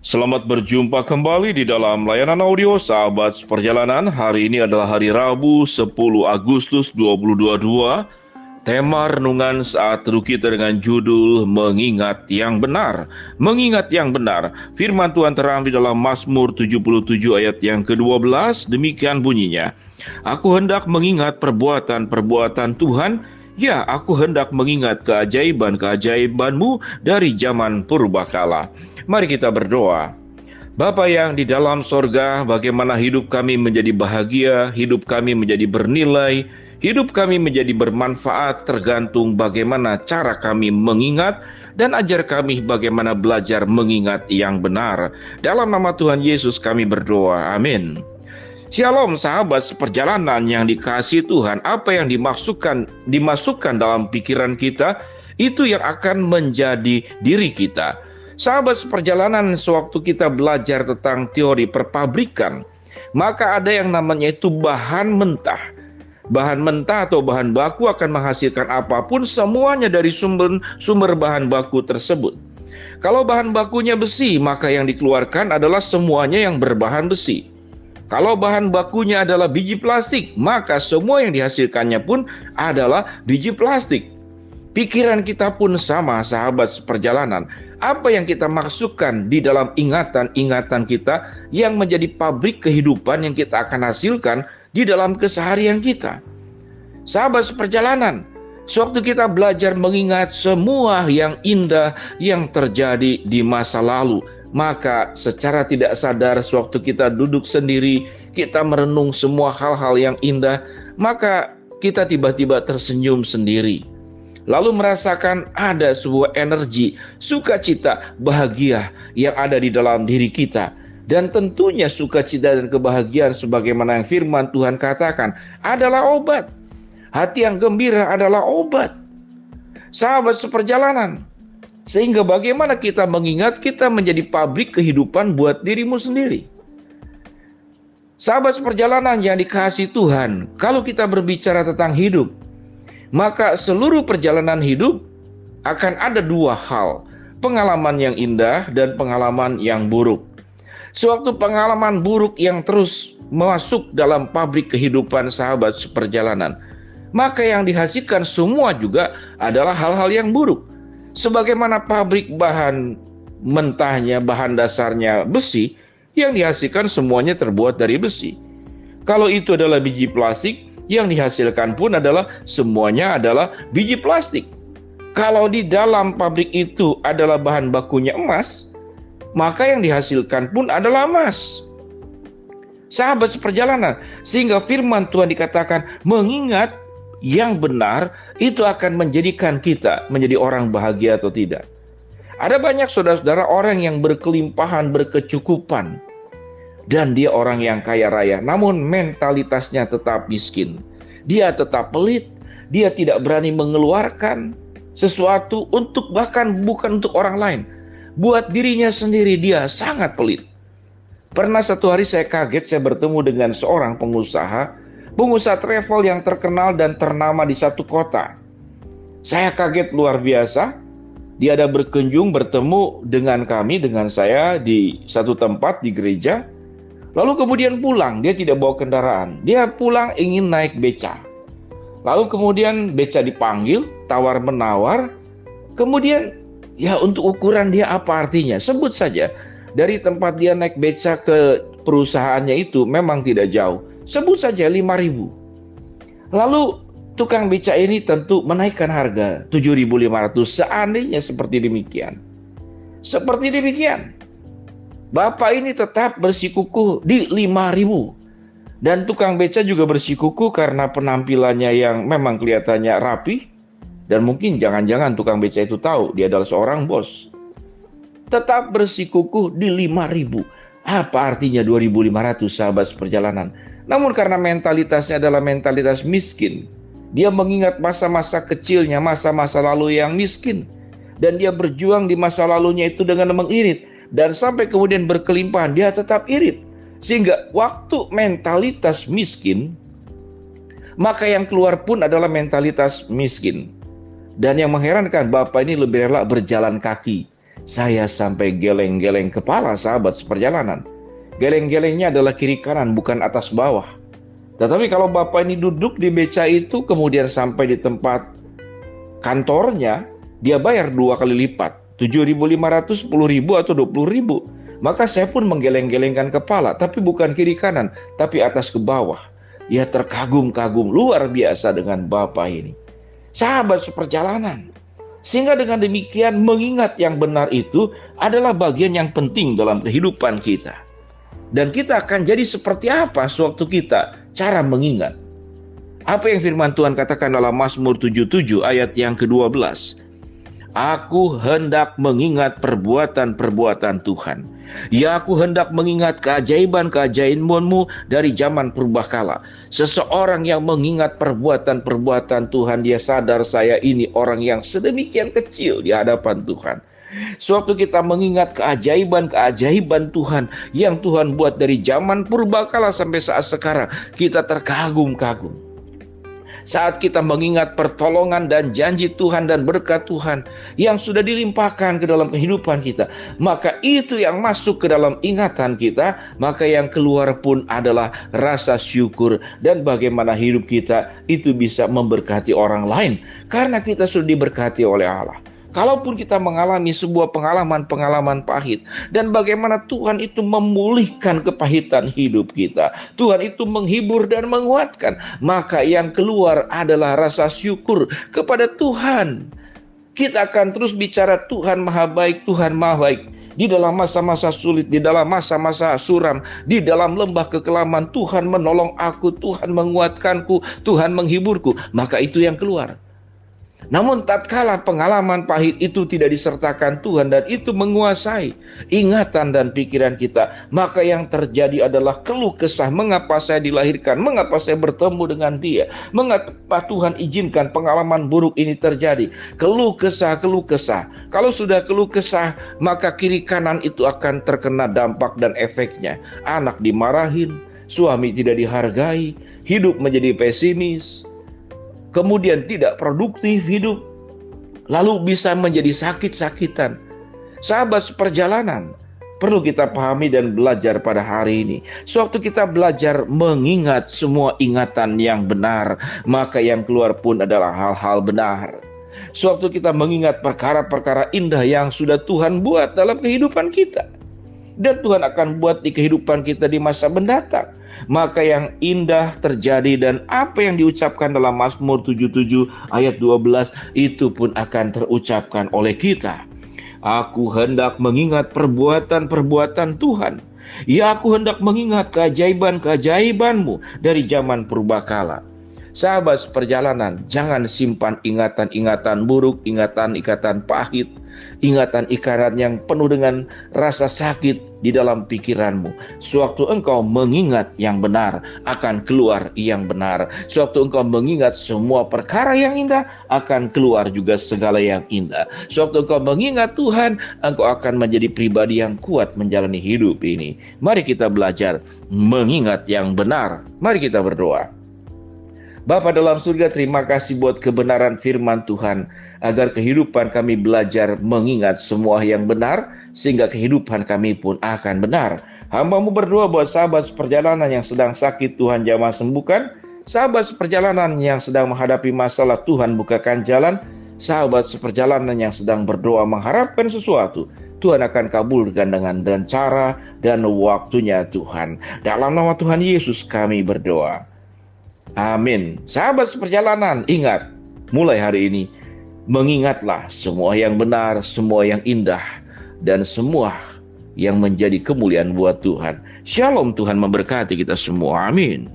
Selamat berjumpa kembali di dalam layanan audio Sahabat Seperjalanan. Hari ini adalah hari Rabu 10 Agustus 2022. Tema renungan saat teduh kita dengan judul Mengingat yang Benar. Mengingat yang benar. Firman Tuhan terambil dalam Mazmur 77 ayat yang ke-12. Demikian bunyinya. Aku hendak mengingat perbuatan-perbuatan Tuhan. Ya, aku hendak mengingat keajaiban-keajaiban-Mu dari zaman purbakala. Mari kita berdoa. Bapa yang di dalam sorga, bagaimana hidup kami menjadi bahagia, hidup kami menjadi bernilai, hidup kami menjadi bermanfaat tergantung bagaimana cara kami mengingat, dan ajar kami bagaimana belajar mengingat yang benar. Dalam nama Tuhan Yesus kami berdoa, amin. Shalom sahabat seperjalanan yang dikasihi Tuhan. Apa yang dimasukkan dalam pikiran kita, itu yang akan menjadi diri kita. Sahabat seperjalanan, sewaktu kita belajar tentang teori perpabrikan, maka ada yang namanya itu bahan mentah. Bahan mentah atau bahan baku akan menghasilkan apapun, semuanya dari sumber bahan baku tersebut. Kalau bahan bakunya besi, maka yang dikeluarkan adalah semuanya yang berbahan besi. Kalau bahan bakunya adalah biji plastik, maka semua yang dihasilkannya pun adalah biji plastik. Pikiran kita pun sama, sahabat seperjalanan. Apa yang kita masukkan di dalam ingatan-ingatan kita yang menjadi pabrik kehidupan yang kita akan hasilkan di dalam keseharian kita. Sahabat seperjalanan, sewaktu kita belajar mengingat semua yang indah yang terjadi di masa lalu, maka secara tidak sadar sewaktu kita duduk sendiri, kita merenung semua hal-hal yang indah, maka kita tiba-tiba tersenyum sendiri. Lalu merasakan ada sebuah energi, sukacita, bahagia yang ada di dalam diri kita. Dan tentunya sukacita dan kebahagiaan sebagaimana yang firman Tuhan katakan adalah obat. Hati yang gembira adalah obat. Sahabat seperjalanan, sehingga bagaimana kita mengingat, kita menjadi pabrik kehidupan buat dirimu sendiri. Sahabat seperjalanan yang dikasihi Tuhan, kalau kita berbicara tentang hidup, maka seluruh perjalanan hidup akan ada dua hal, pengalaman yang indah dan pengalaman yang buruk. Sewaktu pengalaman buruk yang terus masuk dalam pabrik kehidupan sahabat seperjalanan, maka yang dihasilkan semua juga adalah hal-hal yang buruk. Sebagaimana pabrik bahan mentahnya, bahan dasarnya besi, yang dihasilkan semuanya terbuat dari besi. Kalau itu adalah biji plastik, yang dihasilkan pun adalah semuanya adalah biji plastik. Kalau di dalam pabrik itu adalah bahan bakunya emas, maka yang dihasilkan pun adalah emas. Sahabat seperjalanan, sehingga firman Tuhan dikatakan mengingat yang benar itu akan menjadikan kita menjadi orang bahagia atau tidak. Ada banyak saudara-saudara orang yang berkelimpahan, berkecukupan, dan dia orang yang kaya raya, namun mentalitasnya tetap miskin. Dia tetap pelit, dia tidak berani mengeluarkan sesuatu untuk bukan untuk orang lain. Buat dirinya sendiri dia sangat pelit. Pernah satu hari saya kaget, saya bertemu dengan seorang pengusaha travel yang terkenal dan ternama di satu kota. Saya kaget luar biasa. Dia ada bertemu dengan saya di satu tempat di gereja. Lalu kemudian pulang, dia tidak bawa kendaraan. Dia pulang ingin naik beca. Lalu kemudian beca dipanggil, tawar-menawar. Kemudian ya untuk ukuran dia apa artinya? Sebut saja. Dari tempat dia naik beca ke perusahaannya itu memang tidak jauh. Sebut saja 5.000. Lalu tukang beca ini tentu menaikkan harga 7.500 seandainya seperti demikian. Seperti demikian. Bapak ini tetap bersikukuh di 5.000. Dan tukang beca juga bersikukuh karena penampilannya yang memang kelihatannya rapi. Dan mungkin jangan-jangan tukang beca itu tahu dia adalah seorang bos. Tetap bersikukuh di 5.000. Apa artinya 2.500 sahabat seperjalanan? Namun karena mentalitasnya adalah mentalitas miskin, dia mengingat masa-masa kecilnya, masa-masa lalu yang miskin. Dan dia berjuang di masa lalunya itu dengan mengirit. Dan sampai kemudian berkelimpahan, dia tetap irit. Sehingga waktu mentalitas miskin, maka yang keluar pun adalah mentalitas miskin. Dan yang mengherankan, Bapak ini lebih rela berjalan kaki Saya sampai geleng-geleng kepala, sahabat seperjalanan. Geleng-gelengnya adalah kiri kanan, bukan atas bawah. Tetapi kalau Bapak ini duduk di beca itu, kemudian sampai di tempat kantornya, dia bayar 2 kali lipat. 7.500, 10.000 atau 20.000. Maka saya pun menggeleng-gelengkan kepala, tapi bukan kiri kanan, tapi atas ke bawah. Ya, terkagum-kagum luar biasa dengan Bapak ini. Sahabat seperjalanan. Sehingga dengan demikian mengingat yang benar itu adalah bagian yang penting dalam kehidupan kita. Dan kita akan jadi seperti apa sewaktu kita cara mengingat. Apa yang firman Tuhan katakan dalam Mazmur 77 ayat yang ke-12. Aku hendak mengingat perbuatan-perbuatan Tuhan. Ya, aku hendak mengingat keajaiban-keajaiban-Mu dari zaman purbakala. Seseorang yang mengingat perbuatan-perbuatan Tuhan, dia sadar saya ini orang yang sedemikian kecil di hadapan Tuhan. Sewaktu kita mengingat keajaiban-keajaiban Tuhan yang Tuhan buat dari zaman purbakala sampai saat sekarang, kita terkagum-kagum. Saat kita mengingat pertolongan dan janji Tuhan dan berkat Tuhan yang sudah dilimpahkan ke dalam kehidupan kita, maka itu yang masuk ke dalam ingatan kita, maka yang keluar pun adalah rasa syukur dan bagaimana hidup kita itu bisa memberkati orang lain karena kita sudah diberkati oleh Allah. Kalaupun kita mengalami sebuah pengalaman-pengalaman pahit, dan bagaimana Tuhan itu memulihkan kepahitan hidup kita, Tuhan itu menghibur dan menguatkan, maka yang keluar adalah rasa syukur kepada Tuhan. Kita akan terus bicara Tuhan Maha Baik, Tuhan Maha Baik. Di dalam masa-masa sulit, di dalam masa-masa suram, di dalam lembah kekelaman, Tuhan menolong aku, Tuhan menguatkanku, Tuhan menghiburku, maka itu yang keluar. Namun tatkala pengalaman pahit itu tidak disertakan Tuhan dan itu menguasai ingatan dan pikiran kita, maka yang terjadi adalah keluh kesah. Mengapa saya dilahirkan? Mengapa saya bertemu dengan dia? Mengapa Tuhan izinkan pengalaman buruk ini terjadi? Keluh kesah, keluh kesah. Kalau sudah keluh kesah, maka kiri kanan itu akan terkena dampak dan efeknya. Anak dimarahin, suami tidak dihargai, hidup menjadi pesimis, kemudian tidak produktif hidup, lalu bisa menjadi sakit-sakitan. Sahabat seperjalanan, perlu kita pahami dan belajar pada hari ini. Sewaktu kita belajar mengingat semua ingatan yang benar, maka yang keluar pun adalah hal-hal benar. Sewaktu kita mengingat perkara-perkara indah yang sudah Tuhan buat dalam kehidupan kita, dan Tuhan akan buat di kehidupan kita di masa mendatang, maka yang indah terjadi dan apa yang diucapkan dalam Mazmur 77 ayat 12 itu pun akan terucapkan oleh kita. Aku hendak mengingat perbuatan-perbuatan Tuhan. Ya, aku hendak mengingat keajaiban-keajaiban-Mu dari zaman purbakala. Sahabat seperjalanan, jangan simpan ingatan-ingatan buruk, ingatan-ingatan pahit, ingatan-ingatan yang penuh dengan rasa sakit di dalam pikiranmu. Sewaktu engkau mengingat yang benar, akan keluar yang benar. Sewaktu engkau mengingat semua perkara yang indah, akan keluar juga segala yang indah. Sewaktu engkau mengingat Tuhan, engkau akan menjadi pribadi yang kuat menjalani hidup ini. Mari kita belajar mengingat yang benar. Mari kita berdoa. Bapa dalam surga, terima kasih buat kebenaran firman Tuhan, agar kehidupan kami belajar mengingat semua yang benar, sehingga kehidupan kami pun akan benar. Hamba-Mu berdoa buat sahabat seperjalanan yang sedang sakit, Tuhan jamah sembuhkan. Sahabat seperjalanan yang sedang menghadapi masalah, Tuhan bukakan jalan. Sahabat seperjalanan yang sedang berdoa mengharapkan sesuatu, Tuhan akan kabulkan dengan cara dan waktunya Tuhan. Dalam nama Tuhan Yesus kami berdoa. Amin. Sahabat seperjalanan, ingat, mulai hari ini, mengingatlah semua yang benar, semua yang indah, dan semua yang menjadi kemuliaan buat Tuhan. Shalom, Tuhan memberkati kita semua. Amin.